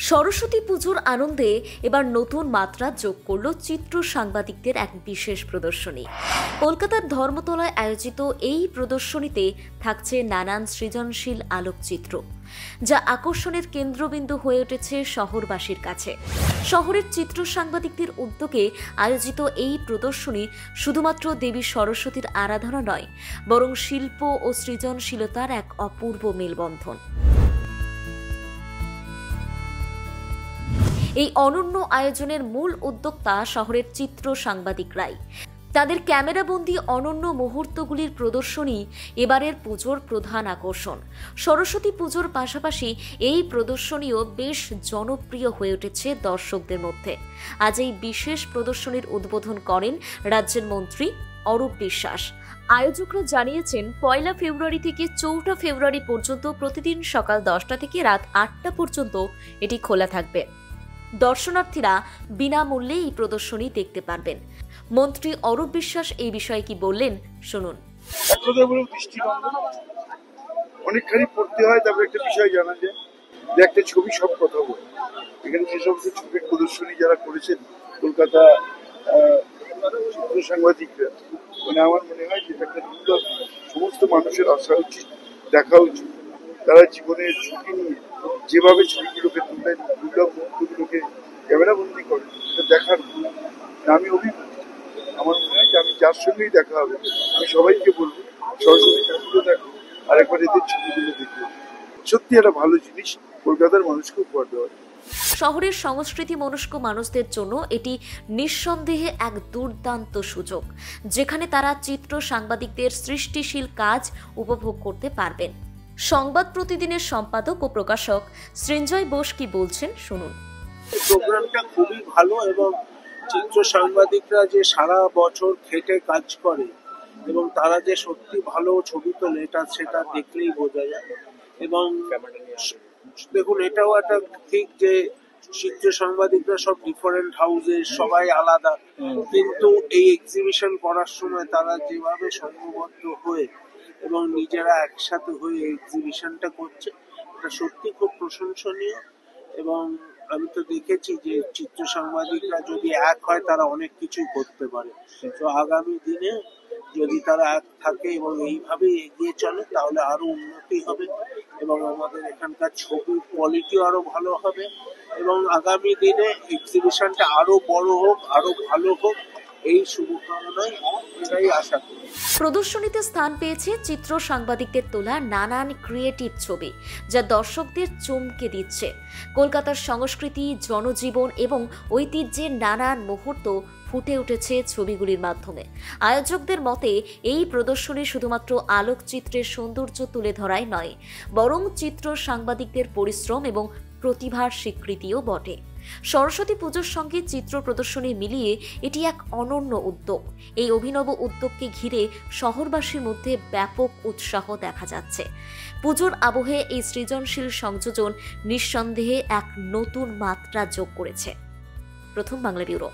সরস্বতী পুজোর আনন্দে এবার নতুন মাত্রা যোগ করল চিত্র সাংবাদিকদের এক বিশেষ প্রদর্শনী। কলকাতার ধর্মতলায় আয়োজিত এই প্রদর্শনীতে থাকছে নানান সৃজনশীল আলোকচিত্র, যা আকর্ষণের কেন্দ্রবিন্দু হয়ে উঠেছে শহরবাসীর কাছে। শহরের চিত্র সাংবাদিকদের উদ্যোগে আয়োজিত এই প্রদর্শনী শুধুমাত্র দেবী সরস্বতীর আরাধনা নয়, বরং শিল্প ও সৃজনশীলতার এক অপূর্ব মেলবন্ধন। এই অনন্য আয়োজনের মূল উদ্যোক্তা শহরের চিত্র সাংবাদিকরাই। তাদের ক্যামেরাবন্দি অনন্য মুহূর্তগুলির প্রদর্শনী এবারের পুজোর প্রধান আকর্ষণ। সরস্বতী পুজোর পাশাপাশি এই প্রদর্শনীও বেশ জনপ্রিয় হয়ে উঠেছে দর্শকদের মধ্যে। আজ এই বিশেষ প্রদর্শনীর উদ্বোধন করেন রাজ্যের মন্ত্রী অরূপ বিশ্বাস। আয়োজকরা জানিয়েছেন, 1 ফেব্রুয়ারি থেকে 4 ফেব্রুয়ারি পর্যন্ত প্রতিদিন সকাল 10টা থেকে রাত 8টা পর্যন্ত এটি খোলা থাকবে। দর্শনার্থীরা বিনামূল্যে এই প্রদর্শনী দেখতে পারবেন। মন্ত্রী অরূপ বিশ্বাস এই বিষয়ে কি বললেন, শুনুন। অনেকখানি পড়তে হয়, তারপরে একটা বিষয় জানা যায় যে একটা ছবি সব কথা বলে। এখানে যে সমস্ত ছবির প্রদর্শনী যারা করেছেন কলকাতা চিত্র সাংবাদিকরা, আমার মনে হয় যে একটা দুর্লভ, সমস্ত মানুষের আসা উচিত, দেখা উচিত। তারা জীবনের ঝুঁকি নিয়ে যেভাবে ছবিগুলোকে তুললেন, দুর্লভ মুহূর্তগুলোকে ক্যামেরাবন্দি করেন, এটা দেখার আমি অভিভূত। আমার মনে হয় যে আমি যার সঙ্গেই দেখা হবে, আমি সবাইকে বলবো সরস্বতী ঠাকুরও দেখো, আরেকবার এদের ছবিগুলো দেখবে। সত্যি একটা ভালো জিনিস কলকাতার মানুষকে উপহার দেওয়া। শহরের সংস্কৃতি মনস্ক মানুষদের জন্য এটি নিঃসন্দেহে এক দুর্দান্ত সুযোগ, যেখানে তারা চিত্র সাংবাদিকদের সৃষ্টিশীল কাজ উপভোগ করতে পারবেন। সংবাদ প্রতিদিনের সম্পাদক ও প্রকাশক সৃঞ্জয় বোস কি বলছেন, শুনুন। প্রোগ্রামটা খুবই ভালো এবং চিত্র সাংবাদিকরা যে সারা বছর খেটে কাজ করে এবং তারা যে সত্যি ভালো ছবি তোলে সেটা দেখলেই বোঝা যায়। এবং দেখুন, এটাও একটা ঠিক যে চিত্র সাংবাদিকরা সব ডিফারেন্ট হাউসের, সবাই আলাদা, কিন্তু এই এক্সিবিশন করার সময় তারা যেভাবে সংঘবদ্ধ হয়ে এবং নিজেরা একসাথে হয়ে এক্সিবিশনটা করছে, এটা সত্যি খুব প্রশংসনীয়। এবং আমি তো দেখেছি যে চিত্র সাংবাদিকরা যদি এক হয় তারা অনেক কিছুই করতে পারে। তো আগামী দিনে যদি তারা এক থাকে এবং এইভাবে এগিয়ে চলে, তাহলে আরো উন্নতি হবে এবং আমাদের এখানকার ছবির কোয়ালিটিও আরো ভালো হবে এবং আগামী দিনে এক্সিবিশনটা আরো বড় হোক, আরো ভালো হোক, এই শুভকামনায় এটাই আশা করি। প্রদর্শনীতে স্থান পেয়েছে চিত্র সাংবাদিকদের তোলা নানান ক্রিয়েটিভ ছবি, যা দর্শকদের চমকে দিচ্ছে। কলকাতার সংস্কৃতি, জনজীবন এবং ঐতিহ্যের নানান মুহূর্ত ফুটে উঠেছে ছবিগুলির মাধ্যমে। আয়োজকদের মতে এই প্রদর্শনী শুধুমাত্র আলোকচিত্রের সৌন্দর্য তুলে ধরাই নয়, বরং চিত্র সাংবাদিকদের পরিশ্রম এবং প্রতিভার স্বীকৃতিও বটে। সরস্বতী পুজোর সঙ্গে চিত্র প্রদর্শনী মিলিয়ে এটি এক অনন্য উদ্যোগ। এই অভিনব উদ্যোগকে ঘিরে শহরবাসীর মধ্যে ব্যাপক উৎসাহ দেখা যাচ্ছে। পুজোর আবহে এই সৃজনশীল সংযোজন নিঃসন্দেহে এক নতুন মাত্রা যোগ করেছে। প্রথম বাংলা ব্যুরো।